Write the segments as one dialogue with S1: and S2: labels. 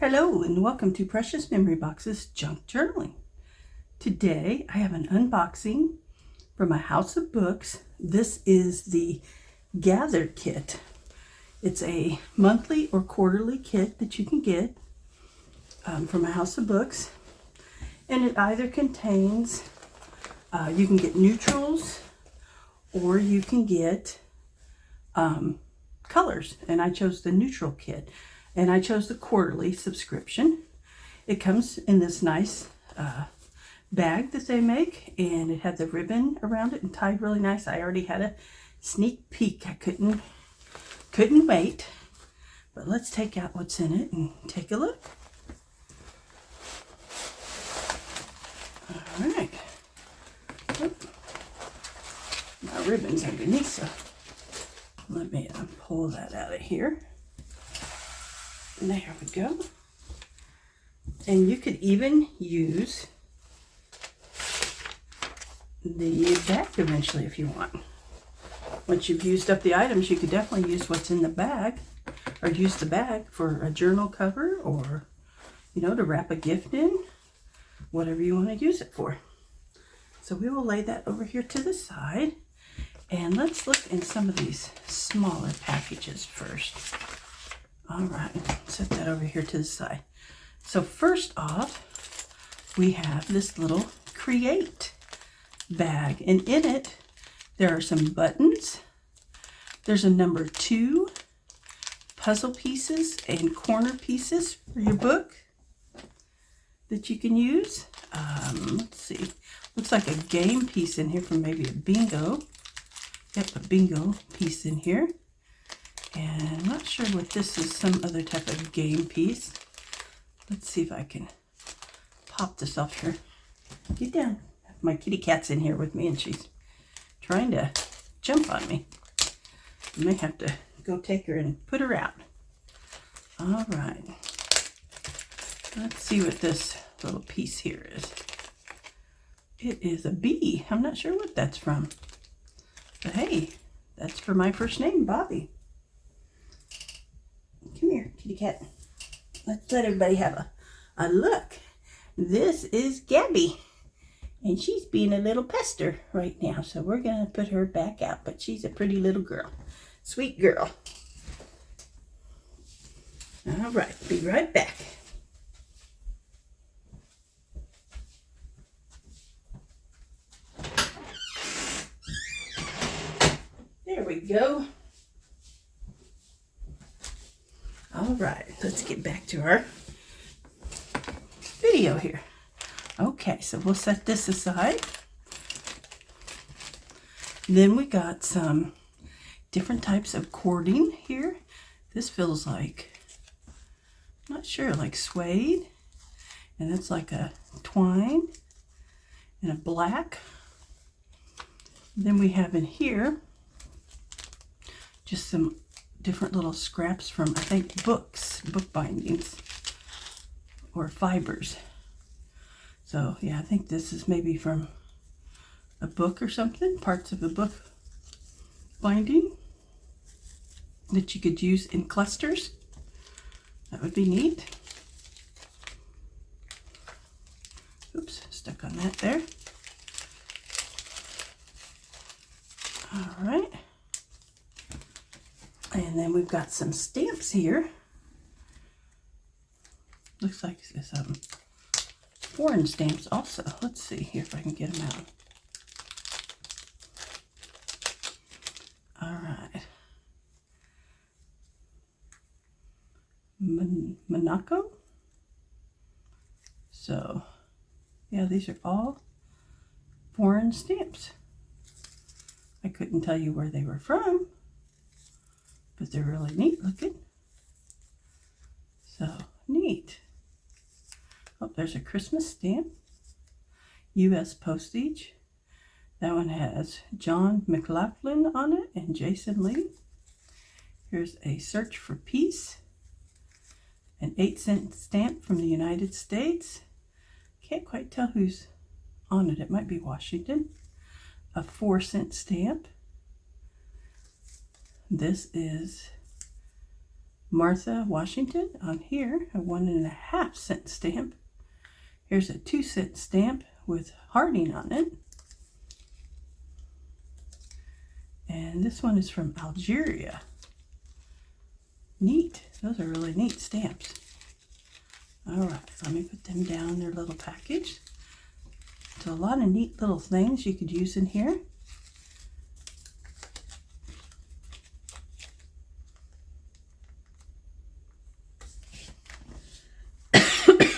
S1: Hello and welcome to Precious Memory Box's Junk Journaling. Today I have an unboxing from a house of books. This is the Gather Kit. It's a monthly or quarterly kit that you can get from a house of books. And it either contains, you can get neutrals or you can get colors. And I chose the neutral kit. And I chose the quarterly subscription. It comes in this nice bag that they make, and it had the ribbon around it and tied really nice. I already had a sneak peek. I couldn't wait. But let's take out what's in it and take a look. All right. Oop. My ribbon's underneath, so let me pull that out of here. There we go. And you could even use the bag eventually if you want. Once you've used up the items, you could definitely use what's in the bag, or use the bag for a journal cover, or to wrap a gift in, whatever you want to use it for. So we will lay that over here to the side, and let's look in some of these smaller packages first. All right, set that over here to the side. So first off, we have this little Create bag, and in it there are some buttons. There's a number 2 puzzle pieces and corner pieces for your book that you can use. Let's see, looks like a game piece in here from maybe a bingo. Yep, a bingo piece in here. And I'm not sure what this is, some other type of game piece. Let's see if I can pop this off here. Get down. My kitty cat's in here with me and she's trying to jump on me. I may have to go take her and put her out. All right. Let's see what this little piece here is. It is a bee. I'm not sure what that's from. But hey, that's for my first name, Bobby. Come here, kitty cat. Let's let everybody have a look. This is Gabby. And she's being a little pester right now. So we're going to put her back out. But she's a pretty little girl. Sweet girl. All right. Be right back. There we go. All right, let's get back to our video here. Okay, so we'll set this aside. Then we got some different types of cording here. This feels like, I'm not sure, like suede. And it's like a twine and a black. Then we have in here just some different little scraps from, I think, book bindings or fibers. So yeah, I think this is maybe from a book or something, parts of a book binding that you could use in clusters. That would be neat. Oops, stuck on that there. All right. And then we've got some stamps here. Looks like it's foreign stamps also. Let's see here if I can get them out. All right. Monaco. So, yeah, these are all foreign stamps. I couldn't tell you where they were from, but they're really neat looking. So neat. Oh, there's a Christmas stamp. U.S. postage. That one has John McLaughlin on it and Jason Lee. Here's a Search for Peace. An 8-cent stamp from the United States. Can't quite tell who's on it. It might be Washington. A 4-cent stamp. This is Martha Washington. On here, a 1.5 cent stamp. Here's a 2-cent stamp with Harding on it. And this one is from Algeria. Neat. Those are really neat stamps. All right, let me put them down in their little package. So a lot of neat little things you could use in here.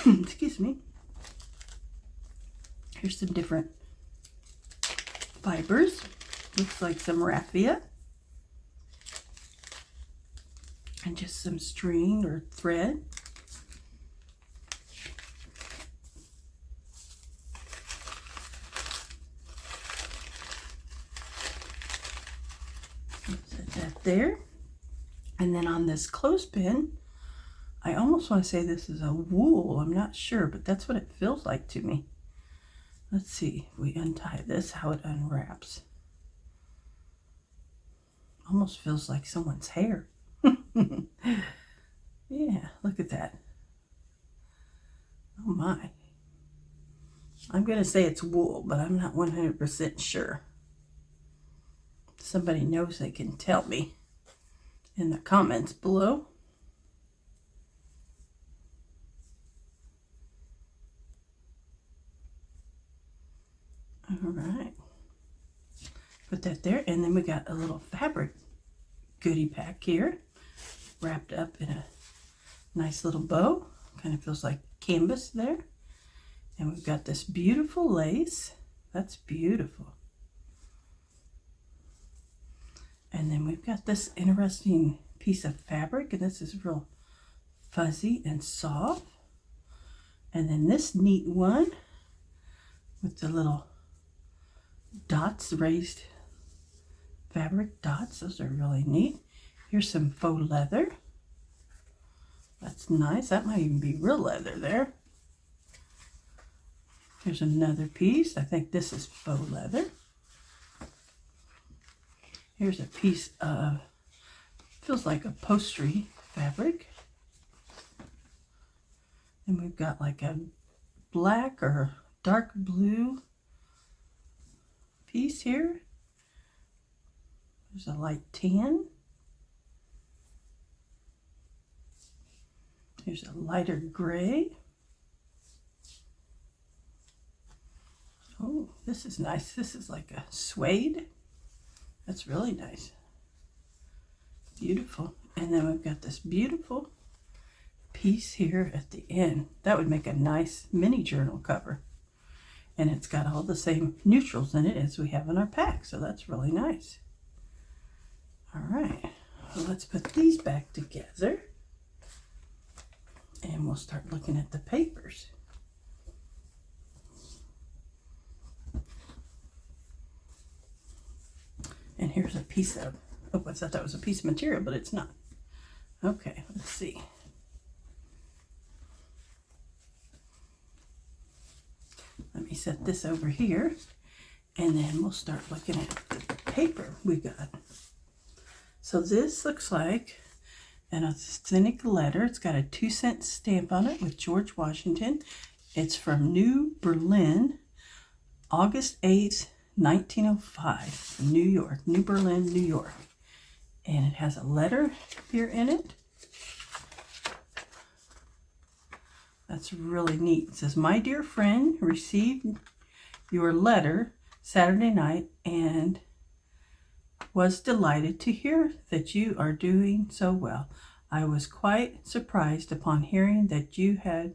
S1: Excuse me. Here's some different fibers. Looks like some raffia. And just some string or thread. Set that there. And then on this clothespin, I almost want to say this is a wool. I'm not sure, but that's what it feels like to me. Let's see if we untie this, how it unwraps. Almost feels like someone's hair. Yeah, look at that. Oh my. I'm going to say it's wool, but I'm not 100% sure. If somebody knows, they can tell me in the comments below. All right. Put that there, and then we got a little fabric goodie pack here, wrapped up in a nice little bow. Kind of feels like canvas there. And we've got this beautiful lace. That's beautiful. And then we've got this interesting piece of fabric, and this is real fuzzy and soft. And then this neat one with the little dots, raised fabric dots. Those are really neat. Here's some faux leather. That's nice. That might even be real leather there. Here's another piece. I think this is faux leather. Here's a piece of, feels like upholstery fabric. And we've got like a black or dark blue piece here. There's a light tan. Here's a lighter gray. Oh, this is nice. This is like a suede. That's really nice. Beautiful. And then we've got this beautiful piece here at the end. That would make a nice mini journal cover. And it's got all the same neutrals in it as we have in our pack. So that's really nice. All right. So let's put these back together. And we'll start looking at the papers. And here's a piece of, oh, I thought that was a piece of material, but it's not. Okay, let's see. Let me set this over here, and then we'll start looking at the paper we got. So this looks like an authentic letter. It's got a 2-cent stamp on it with George Washington. It's from New Berlin, August 8th, 1905, New York, New Berlin, New York. And it has a letter here in it. That's really neat. It says, "My dear friend, received your letter Saturday night and was delighted to hear that you are doing so well. I was quite surprised upon hearing that you had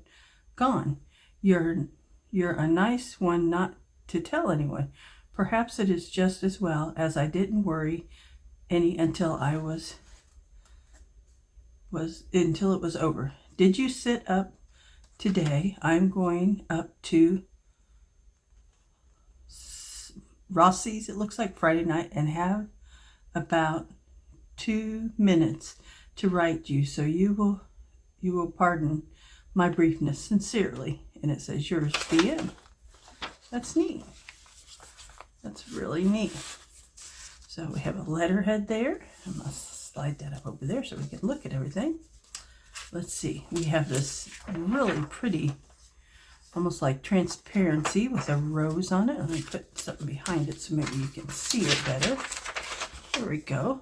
S1: gone. You're a nice one not to tell anyone. Perhaps it is just as well, as I didn't worry any until it was over. Did you sit up today? I'm going up to Rossi's, it looks like, Friday night, and have about 2 minutes to write you, so you will pardon my briefness. Sincerely." And it says, "Yours, BM." That's neat. That's really neat. So we have a letterhead there. I'm going to slide that up over there so we can look at everything. Let's see. We have this really pretty, almost like transparency with a rose on it. Let me put something behind it so maybe you can see it better. There we go.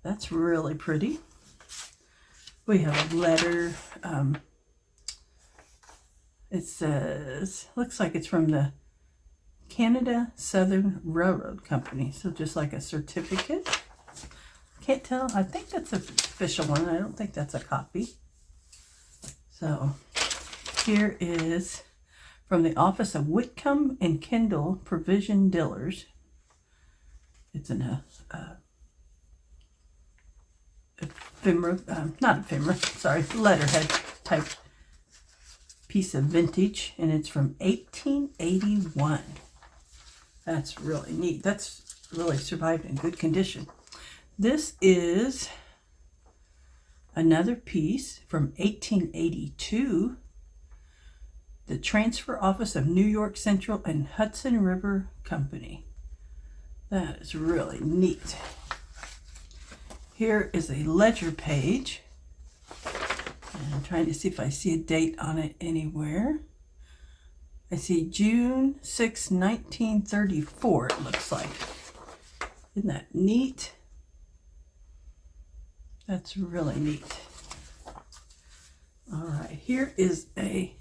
S1: That's really pretty. We have a letter. It says, looks like it's from the Canada Southern Railroad Company. So just like a certificate. Can't tell. I think that's an official one. I don't think that's a copy. So here is from the office of Whitcomb and Kendall Provision Dealers. It's an letterhead type piece of vintage, and it's from 1881. That's really neat. That's really survived in good condition. This is another piece from 1882. The Transfer Office of New York Central and Hudson River Company. That is really neat. Here is a ledger page. And I'm trying to see if I see a date on it anywhere. I see June 6, 1934, it looks like. Isn't that neat? That's really neat. All right, here is a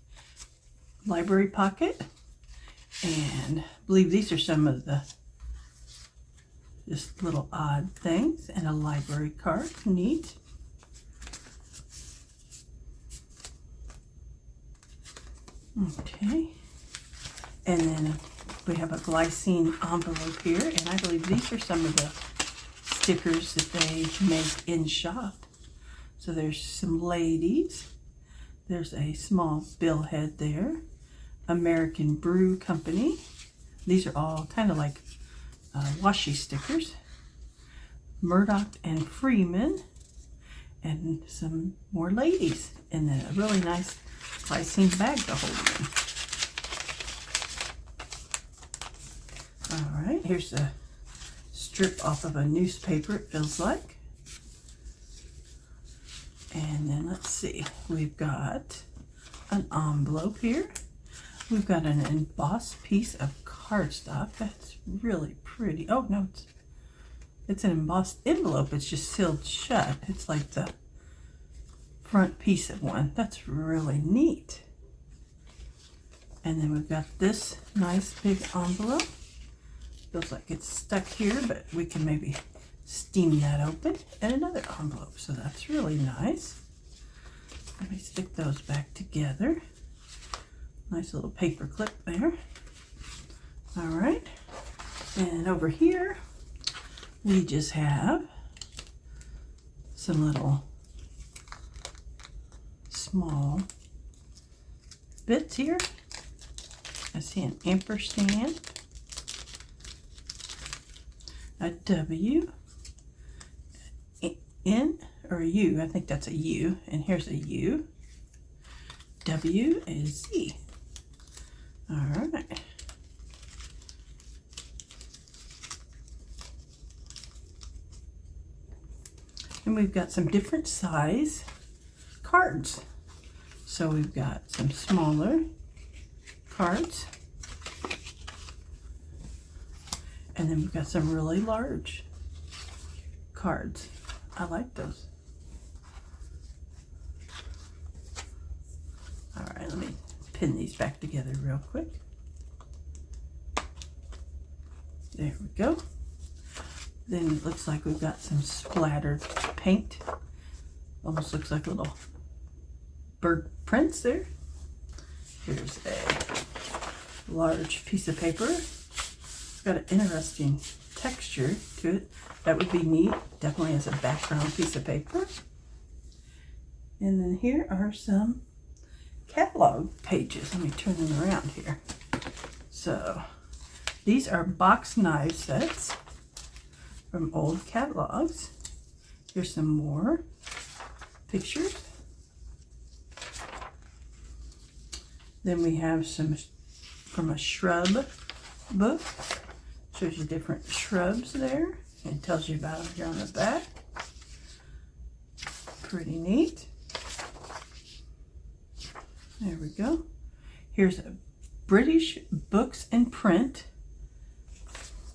S1: library pocket. And I believe these are some of the just little odd things. And a library card, neat. Okay. And then we have a glycine envelope here, and I believe these are some of the stickers that they make in shop. So there's some ladies. There's a small billhead there. American Brew Company. These are all kind of like washi stickers. Murdoch and Freeman. And some more ladies. And then a really nice glycine bag to hold them. All right, here's a strip off of a newspaper, it feels like. And then let's see, we've got an envelope here. We've got an embossed piece of cardstock. That's really pretty. Oh, no, it's an embossed envelope. It's just sealed shut. It's like the front piece of one. That's really neat. And then we've got this nice big envelope. Feels like it's stuck here, but we can maybe steam that open. And another envelope, so that's really nice. Let me stick those back together. Nice little paper clip there. All right, and over here, we just have some little small bits here. I see an ampersand, a W, N, or a U. I think that's a U, and here's a U. W is Z. All right. And we've got some different size cards. So we've got some smaller cards. And then we've got some really large cards. I like those. All right, let me pin these back together real quick. There we go. Then it looks like we've got some splattered paint. Almost looks like little bird prints there. Here's a large piece of paper. It's got an interesting texture to it. That would be neat. Definitely as a background piece of paper. And then here are some catalog pages. Let me turn them around here. So these are box knife sets from old catalogs. Here's some more pictures. Then we have some from a shrub book. Shows you different shrubs there. It tells you about them here on the back. pretty neat. There we go. Here's a British books in print.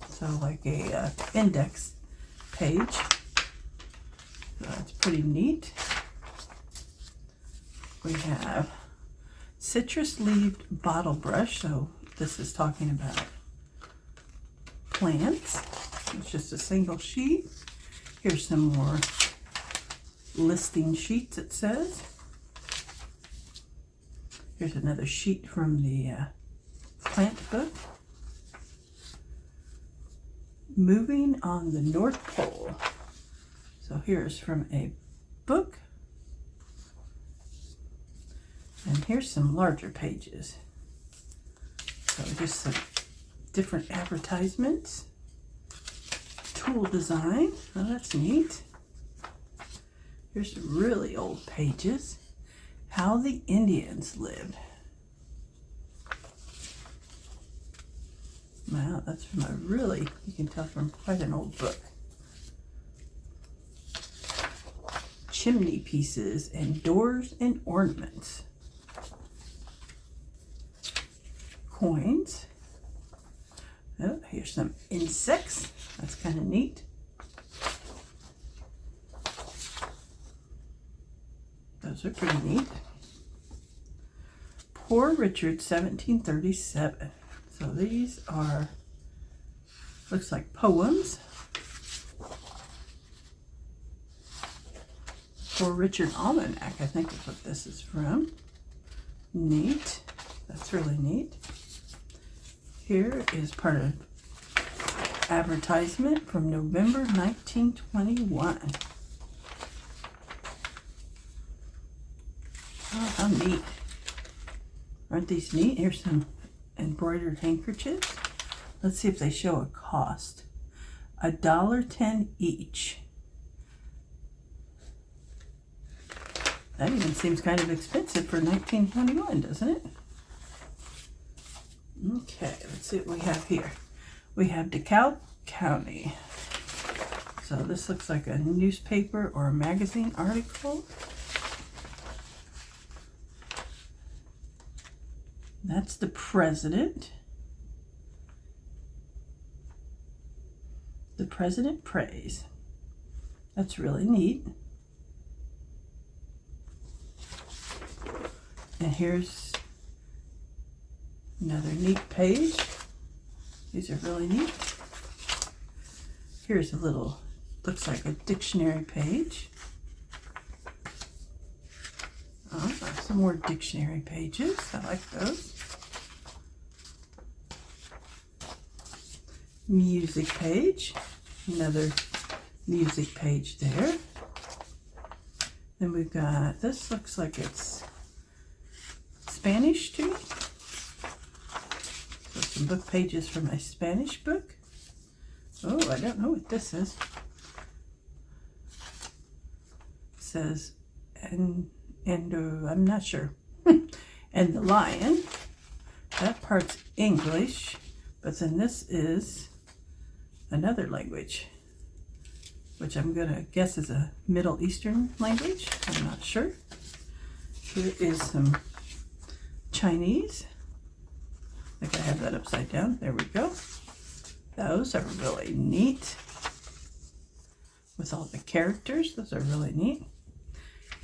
S1: So like a index page. So that's pretty neat. We have citrus-leaved bottle brush. So this is talking about plants. It's just a single sheet. Here's some more listing sheets, it says. Here's another sheet from the plant book. Moving on the North Pole. So here's from a book. And here's some larger pages. So just some different advertisements. Tool design. Oh, that's neat. Here's some really old pages. How the Indians lived. Wow, that's from a really, you can tell from quite an old book. Chimney pieces and doors and ornaments. Coins. Oh, here's some insects. That's kind of neat. Those are pretty neat. Poor Richard, 1737. So these are, looks like poems. Poor Richard Almanac, I think is what this is from. Neat. That's really neat. Here is part of advertisement from November 1921. Oh, how neat. Aren't these neat? Here's some embroidered handkerchiefs. Let's see if they show a cost. $1.10 each. That even seems kind of expensive for 1921, doesn't it? Okay, let's see what we have here. We have DeKalb County. So this looks like a newspaper or a magazine article. That's the president. The president prays. That's really neat. And here's another neat page. These are really neat. Here's a little, looks like a dictionary page. Some more dictionary pages. I like those. Music page. Another music page there. Then we've got, this looks like it's Spanish to me. So some book pages from my Spanish book. Oh, I don't know what this is. It says, and I'm not sure. And the lion. That part's English, but then this is another language, which I'm gonna guess is a Middle Eastern language. I'm not sure. Here is some Chinese. I think I have that upside down. There we go. Those are really neat. With all the characters, those are really neat.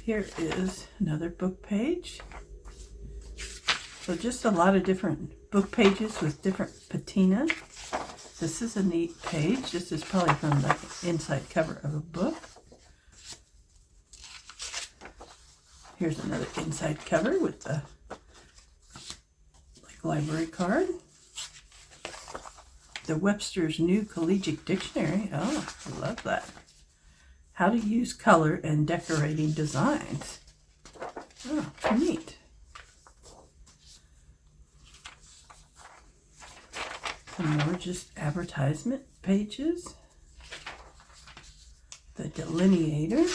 S1: Here is another book page. So just a lot of different book pages with different patina. This is a neat page. This is probably from the inside cover of a book. Here's another inside cover with the library card. The Webster's New Collegiate Dictionary. Oh, I love that. How to use color and decorating designs. Oh, neat. Some more just advertisement pages. The delineator.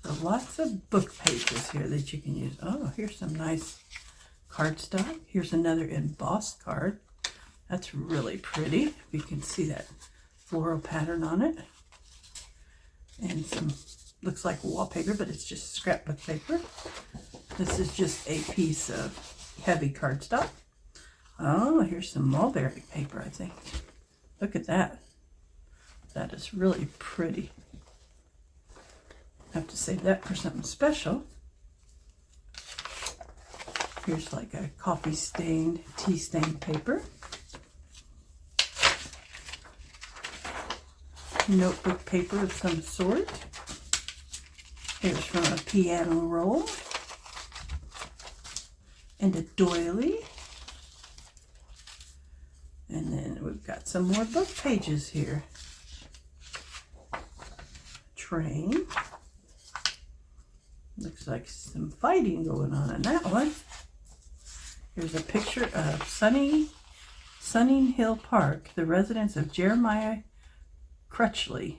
S1: So lots of book pages here that you can use. Oh, here's some nice cardstock. Here's another embossed card. That's really pretty. You can see that floral pattern on it. And some, looks like wallpaper, but it's just scrapbook paper. This is just a piece of heavy cardstock. Oh, here's some mulberry paper, I think. Look at that. That is really pretty. I have to save that for something special. Here's like a coffee stained, tea stained paper. Notebook paper of some sort. Here's from a piano roll. And a doily. And then we've got some more book pages here. Train. Looks like some fighting going on in that one. Here's a picture of Sunning Hill Park, the residence of Jeremiah Crutchley.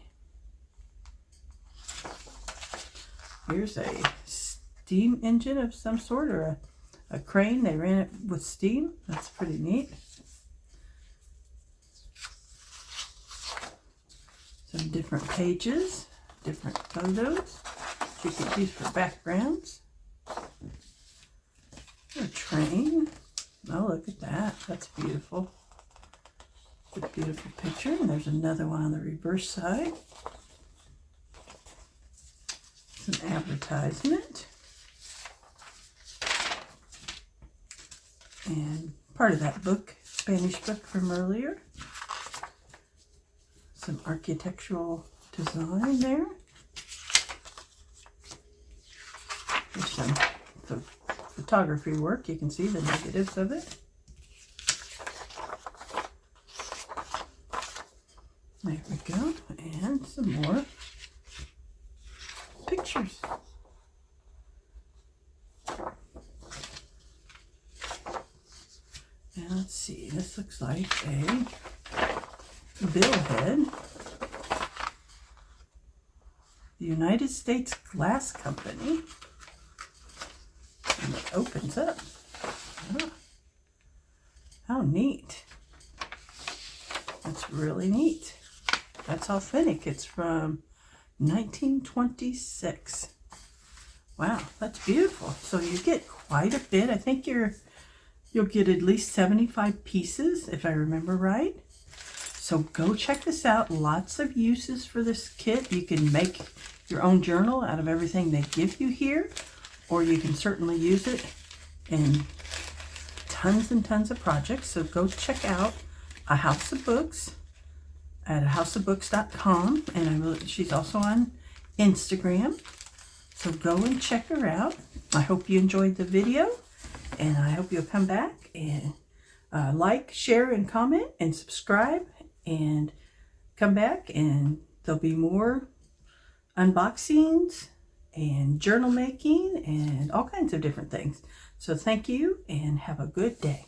S1: Here's a steam engine of some sort, or a crane. They ran it with steam. That's pretty neat. Some different pages, different photos you could use for backgrounds. A train. Oh, look at that. That's beautiful. It's a beautiful picture. And there's another one on the reverse side. It's an advertisement. And part of that book, Spanish book from earlier. Some architectural design there. There's some photography work. You can see the negatives of it. There we go. And some more pictures. And let's see. This looks like a billhead. The United States Glass Company. And it opens up. Oh, how neat. That's really neat. That's authentic. It's from 1926. Wow, that's beautiful. So you get quite a bit. I think you'll get at least 75 pieces, if I remember right. So go check this out. Lots of uses for this kit. You can make your own journal out of everything they give you here, or you can certainly use it in tons and tons of projects. So go check out A House of Books at ahouseofbooks.com, and she's also on Instagram. So go and check her out. I hope you enjoyed the video, and I hope you'll come back and like, share, and comment, and subscribe, and come back, and there'll be more unboxings and journal making and all kinds of different things. So thank you, and have a good day.